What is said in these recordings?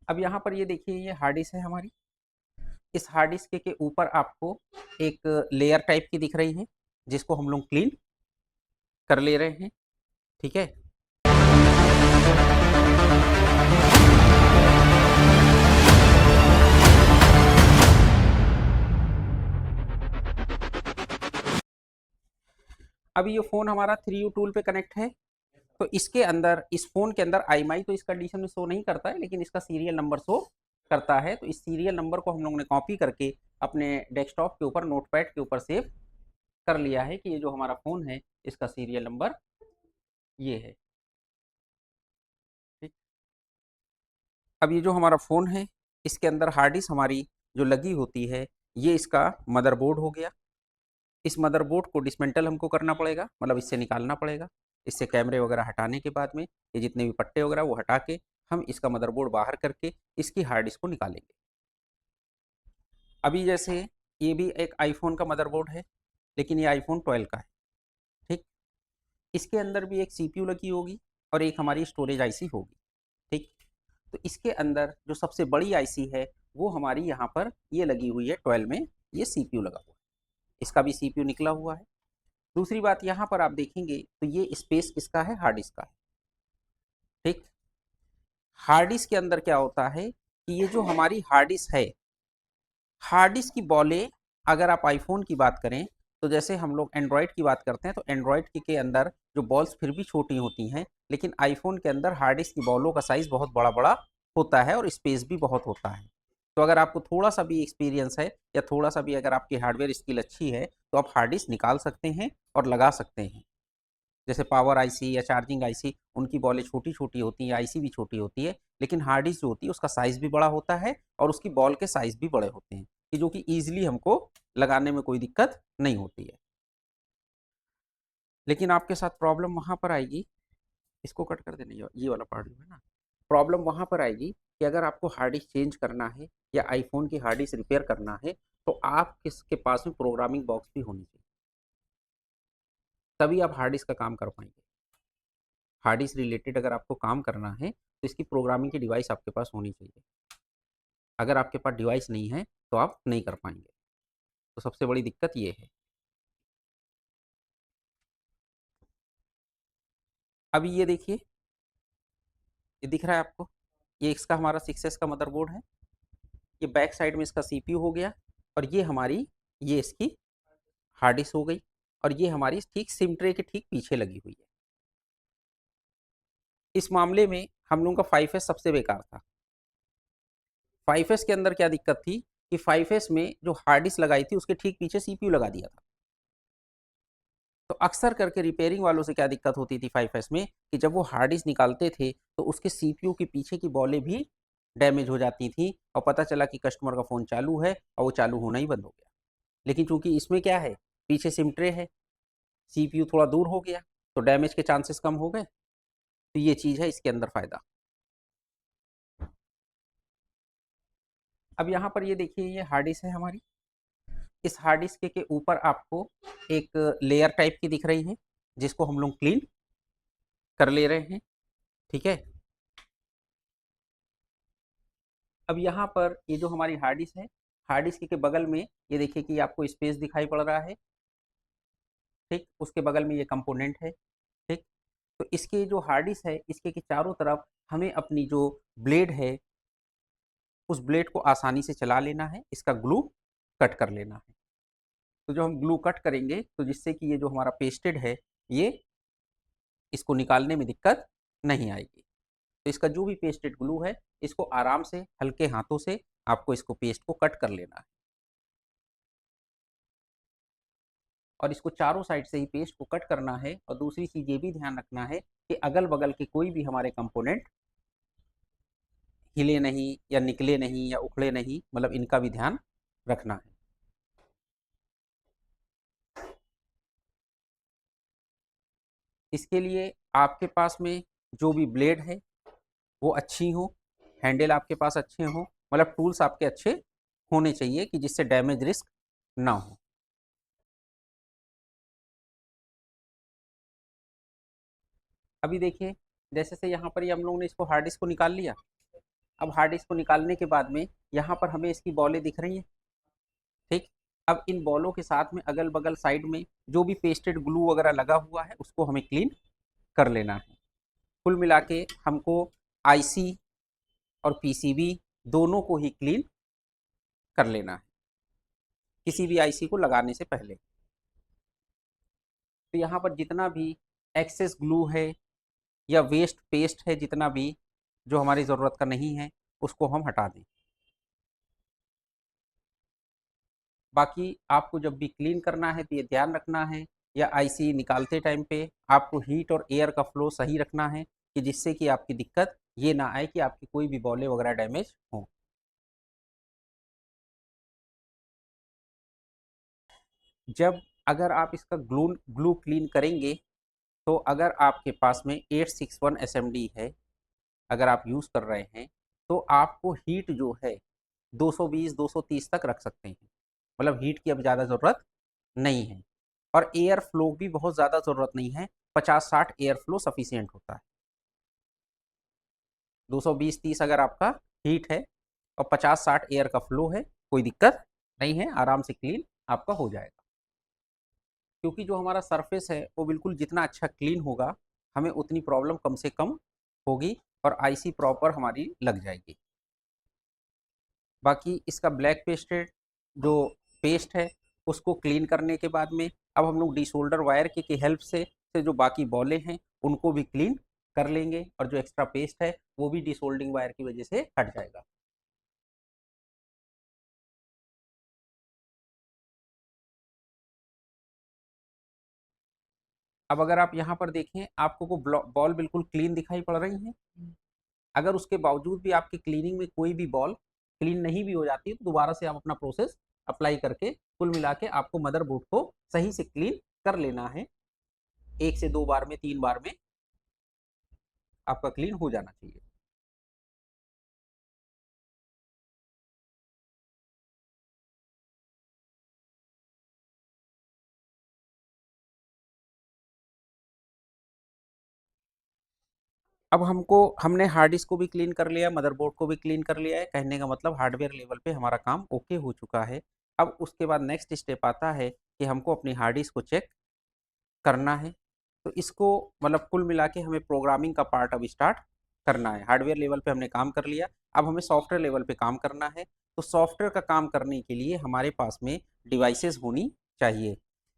अब यहाँ पर ये देखिए, ये हार्ड डिस्क है हमारी। इस हार्ड डिस्क के ऊपर आपको एक लेयर टाइप की दिख रही है, जिसको हम लोग क्लीन कर ले रहे हैं। ठीक है। अब ये फ़ोन हमारा 3U टूल पे कनेक्ट है। तो इसके अंदर, इस फ़ोन के अंदर IMEI तो इस कंडीशन में शो नहीं करता है, लेकिन इसका सीरियल नंबर शो करता है। तो इस सीरियल नंबर को हम लोगों ने कॉपी करके अपने डेस्कटॉप के ऊपर, नोटपैड के ऊपर सेव कर लिया है कि ये जो हमारा फ़ोन है, इसका सीरियल नंबर ये है। ठीक। अब ये जो हमारा फ़ोन है, इसके अंदर हार्ड डिस्क हमारी जो लगी होती है, ये इसका मदरबोर्ड हो गया। इस मदरबोर्ड को डिसमेंटल हमको करना पड़ेगा, मतलब इससे निकालना पड़ेगा। इससे कैमरे वगैरह हटाने के बाद में ये जितने भी पट्टे वगैरह वो हटा के हम इसका मदरबोर्ड बाहर करके इसकी हार्ड डिस्क को निकालेंगे। अभी जैसे ये भी एक आईफोन का मदरबोर्ड है, लेकिन ये आईफोन 12 का है। ठीक। इसके अंदर भी एक सीपीयू लगी होगी और एक हमारी स्टोरेज आईसी होगी। ठीक। तो इसके अंदर जो सबसे बड़ी आईसी है, वो हमारी यहाँ पर ये लगी हुई है 12 में, ये सीपीयू लगा हुआ है। इसका भी सीपीयू निकला हुआ है। दूसरी बात, यहाँ पर आप देखेंगे तो ये स्पेस किसका है? हार्ड डिस्क का है। ठीक। हार्ड डिस्क के अंदर क्या होता है कि ये जो हमारी हार्ड डिस्क है, हार्ड डिस्क की बॉलें, अगर आप आईफोन की बात करें, तो जैसे हम लोग एंड्रॉयड की बात करते हैं, तो एंड्रॉयड के अंदर जो बॉल्स फिर भी छोटी होती हैं, लेकिन आईफोन के अंदर हार्ड डिस्क की बॉलों का साइज बहुत बड़ा बड़ा होता है और स्पेस भी बहुत होता है। तो अगर आपको थोड़ा सा भी एक्सपीरियंस है या थोड़ा सा भी अगर आपकी हार्डवेयर स्किल अच्छी है, तो आप हार्ड डिस्क निकाल सकते हैं और लगा सकते हैं। जैसे पावर आईसी या चार्जिंग आईसी, उनकी बॉलें छोटी छोटी होती हैं, आईसी भी छोटी होती है, लेकिन हार्ड डिस्क जो होती है उसका साइज भी बड़ा होता है और उसकी बॉल के साइज भी बड़े होते हैं, कि जो कि ईजिली हमको लगाने में कोई दिक्कत नहीं होती है। लेकिन आपके साथ प्रॉब्लम वहां पर आएगी, इसको कट कर देना, ये वाला पार्ट जो है ना, प्रॉब्लम वहां पर आएगी कि अगर आपको हार्ड डिस्क चेंज करना है या आईफोन की हार्ड डिस्क रिपेयर करना है, तो आप किसके पास में प्रोग्रामिंग बॉक्स भी होनी चाहिए, तभी आप हार्ड डिस्क का काम कर पाएंगे। हार्ड डिस्क रिलेटेड अगर आपको काम करना है, तो इसकी प्रोग्रामिंग की डिवाइस आपके पास होनी चाहिए। अगर आपके पास डिवाइस नहीं है, तो आप नहीं कर पाएंगे। तो सबसे बड़ी दिक्कत ये है। अभी ये देखिए, ये दिख रहा है आपको, ये इसका हमारा 6S का मदरबोर्ड है। ये बैक साइड में इसका सीपीयू हो गया, और ये हमारी, ये इसकी हार्ड डिस्क हो गई, और ये हमारी ठीक सिम ट्रे के ठीक पीछे लगी हुई है। इस मामले में हम लोगों का 5S सबसे बेकार था। 5S के अंदर क्या दिक्कत थी कि 5S में जो हार्ड डिस्क लगाई थी, उसके ठीक पीछे सीपीयू लगा दिया था। तो अक्सर करके रिपेयरिंग वालों से क्या दिक्कत होती थी 5S में, कि जब वो हार्ड डिस्क निकालते थे, तो उसके सीपीयू के पीछे की बॉलें भी डैमेज हो जाती थी, और पता चला कि कस्टमर का फ़ोन चालू है और वो चालू होना ही बंद हो गया। लेकिन चूंकि इसमें क्या है, पीछे सिम ट्रे है, सीपीयू थोड़ा दूर हो गया, तो डैमेज के चांसेस कम हो गए। तो ये चीज़ है इसके अंदर फ़ायदा। अब यहाँ पर ये देखिए, ये हार्ड डिस्क है हमारी। इस हार्ड डिस्क के ऊपर आपको एक लेयर टाइप की दिख रही है, जिसको हम लोग क्लीन कर ले रहे हैं। ठीक है। अब यहाँ पर ये जो हमारी हार्ड डिस्क है, हार्ड डिस्क के बगल में ये देखिए कि आपको स्पेस दिखाई पड़ रहा है। ठीक। उसके बगल में ये कंपोनेंट है। ठीक। तो इसके जो हार्ड डिस्क है, इसके के चारों तरफ हमें अपनी जो ब्लेड है, उस ब्लेड को आसानी से चला लेना है, इसका ग्लू कट कर लेना है। तो जो हम ग्लू कट करेंगे, तो जिससे कि ये जो हमारा पेस्टेड है, ये इसको निकालने में दिक्कत नहीं आएगी। तो इसका जो भी पेस्टेड ग्लू है, इसको आराम से हल्के हाथों से आपको इसको पेस्ट को कट कर लेना है, और इसको चारों साइड से ही पेस्ट को कट करना है। और दूसरी चीज ये भी ध्यान रखना है कि अगल बगल के कोई भी हमारे कंपोनेंट हिले नहीं या निकले नहीं या उखड़े नहीं, मतलब इनका भी ध्यान रखना है। इसके लिए आपके पास में जो भी ब्लेड है वो अच्छी हो, हैंडल आपके पास अच्छे हो, मतलब टूल्स आपके अच्छे होने चाहिए कि जिससे डैमेज रिस्क ना हो। अभी देखिए, जैसे से यहाँ पर ही हम लोगों ने इसको हार्ड डिस्क को निकाल लिया। अब हार्ड डिस्क को निकालने के बाद में यहाँ पर हमें इसकी बॉलें दिख रही हैं, ठीक। अब इन बॉलों के साथ में अगल बगल साइड में जो भी पेस्टेड ग्लू वगैरह लगा हुआ है उसको हमें क्लीन कर लेना है। कुल मिला के हमको आईसी और पीसीबी दोनों को ही क्लीन कर लेना है किसी भी आईसी को लगाने से पहले। तो यहाँ पर जितना भी एक्सेस ग्लू है या वेस्ट पेस्ट है, जितना भी जो हमारी ज़रूरत का नहीं है उसको हम हटा दें। बाकी आपको जब भी क्लीन करना है तो ये ध्यान रखना है या आईसी निकालते टाइम पे आपको हीट और एयर का फ्लो सही रखना है कि जिससे कि आपकी दिक्कत ये ना आए कि आपकी कोई भी बॉलें वगैरह डैमेज हो। जब अगर आप इसका ग्लू ग्लू क्लीन करेंगे तो अगर आपके पास में 861 एसएमडी है, अगर आप यूज़ कर रहे हैं तो आपको हीट जो है 220-230 तक रख सकते हैं। मतलब हीट की अब ज़्यादा ज़रूरत नहीं है और एयर फ्लो भी बहुत ज़्यादा ज़रूरत नहीं है, 50-60 एयर फ्लो सफिशियंट होता है। 220-30 अगर आपका हीट है और 50-60 एयर का फ्लो है, कोई दिक्कत नहीं है, आराम से क्लीन आपका हो जाएगा। क्योंकि जो हमारा सरफेस है वो बिल्कुल जितना अच्छा क्लीन होगा हमें उतनी प्रॉब्लम कम से कम होगी और आईसी प्रॉपर हमारी लग जाएगी। बाकी इसका ब्लैक पेस्टेड जो पेस्ट है उसको क्लीन करने के बाद में अब हम लोग डिसोल्डर वायर की हेल्प से जो बाकी बॉलें हैं उनको भी क्लीन कर लेंगे और जो एक्स्ट्रा पेस्ट है वो भी डिसोल्डिंग वायर की वजह से हट जाएगा। अब अगर आप यहाँ पर देखें आपको वो बॉल बिल्कुल क्लीन दिखाई पड़ रही है। अगर उसके बावजूद भी आपकी क्लीनिंग में कोई भी बॉल क्लीन नहीं भी हो जाती है तो दोबारा से आप अपना प्रोसेस अप्लाई करके कुल मिला के आपको मदरबोर्ड को सही से क्लीन कर लेना है। 1 से 2 बार में 3 बार में आपका क्लीन हो जाना चाहिए। अब हमने हार्ड डिस्क को भी क्लीन कर लिया, मदरबोर्ड को भी क्लीन कर लिया है, कहने का मतलब हार्डवेयर लेवल पे हमारा काम ओके हो चुका है। अब उसके बाद नेक्स्ट स्टेप आता है कि हमको अपनी हार्ड डिस्क को चेक करना है। तो इसको मतलब कुल मिला के हमें प्रोग्रामिंग का पार्ट अब स्टार्ट करना है। हार्डवेयर लेवल पे हमने काम कर लिया, अब हमें सॉफ्टवेयर लेवल पे काम करना है। तो सॉफ्टवेयर का काम करने के लिए हमारे पास में डिवाइसेस होनी चाहिए।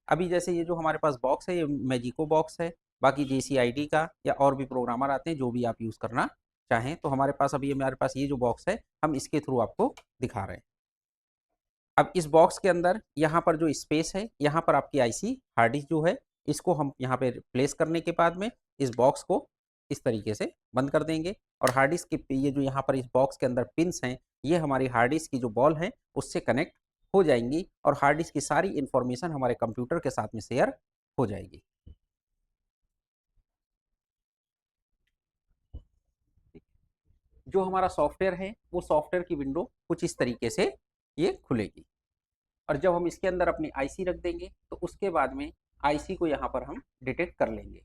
अभी जैसे ये जो हमारे पास बॉक्स है ये मैजिको बॉक्स है, बाकी JCID का या और भी प्रोग्रामर आते हैं जो भी आप यूज़ करना चाहें। तो हमारे पास अभी हमारे पास ये जो बॉक्स है हम इसके थ्रू आपको दिखा रहे हैं। अब इस बॉक्स के अंदर यहाँ पर जो स्पेस है यहाँ पर आपकी आईसी हार्ड डिस्क जो है इसको हम यहाँ पे प्लेस करने के बाद में इस बॉक्स को इस तरीके से बंद कर देंगे और हार्ड डिस्क के ये जो यहाँ पर इस बॉक्स के अंदर पिन्स हैं ये हमारी हार्ड डिस्क की जो बॉल है उससे कनेक्ट हो जाएंगी और हार्ड डिस्क की सारी इंफॉर्मेशन हमारे कंप्यूटर के साथ में शेयर हो जाएगी। जो हमारा सॉफ्टवेयर है वो सॉफ्टवेयर की विंडो कुछ इस तरीके से ये खुलेगी और जब हम इसके अंदर अपनी आईसी रख देंगे तो उसके बाद में आईसी को यहाँ पर हम डिटेक्ट कर लेंगे।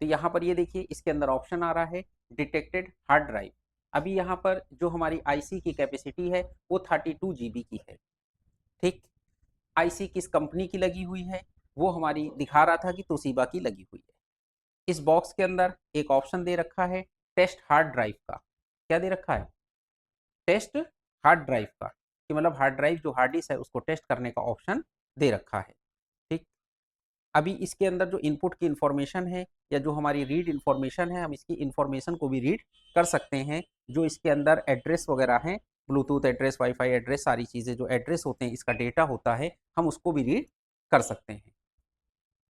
तो यहाँ पर ये देखिए इसके अंदर ऑप्शन आ रहा है डिटेक्टेड हार्ड ड्राइव। अभी यहाँ पर जो हमारी आईसी की कैपेसिटी है वो 32 GB की है, ठीक। आईसी किस कंपनी की लगी हुई है वो हमारी दिखा रहा था कि तोशिबा की लगी हुई है। इस बॉक्स के अंदर एक ऑप्शन दे रखा है टेस्ट हार्ड ड्राइव का। क्या दे रखा है? टेस्ट हार्ड ड्राइव का, कि मतलब हार्ड ड्राइव जो हार्ड डिस्क है उसको टेस्ट करने का ऑप्शन दे रखा है, ठीक। अभी इसके अंदर जो इनपुट की इंफॉर्मेशन है या जो हमारी रीड इंफॉर्मेशन है हम इसकी इंफॉर्मेशन को भी रीड कर सकते हैं। जो इसके अंदर एड्रेस वगैरह हैं, ब्लूटूथ एड्रेस, वाईफाई एड्रेस, सारी चीज़ें जो एड्रेस होते हैं इसका डेटा होता है हम उसको भी रीड कर सकते हैं।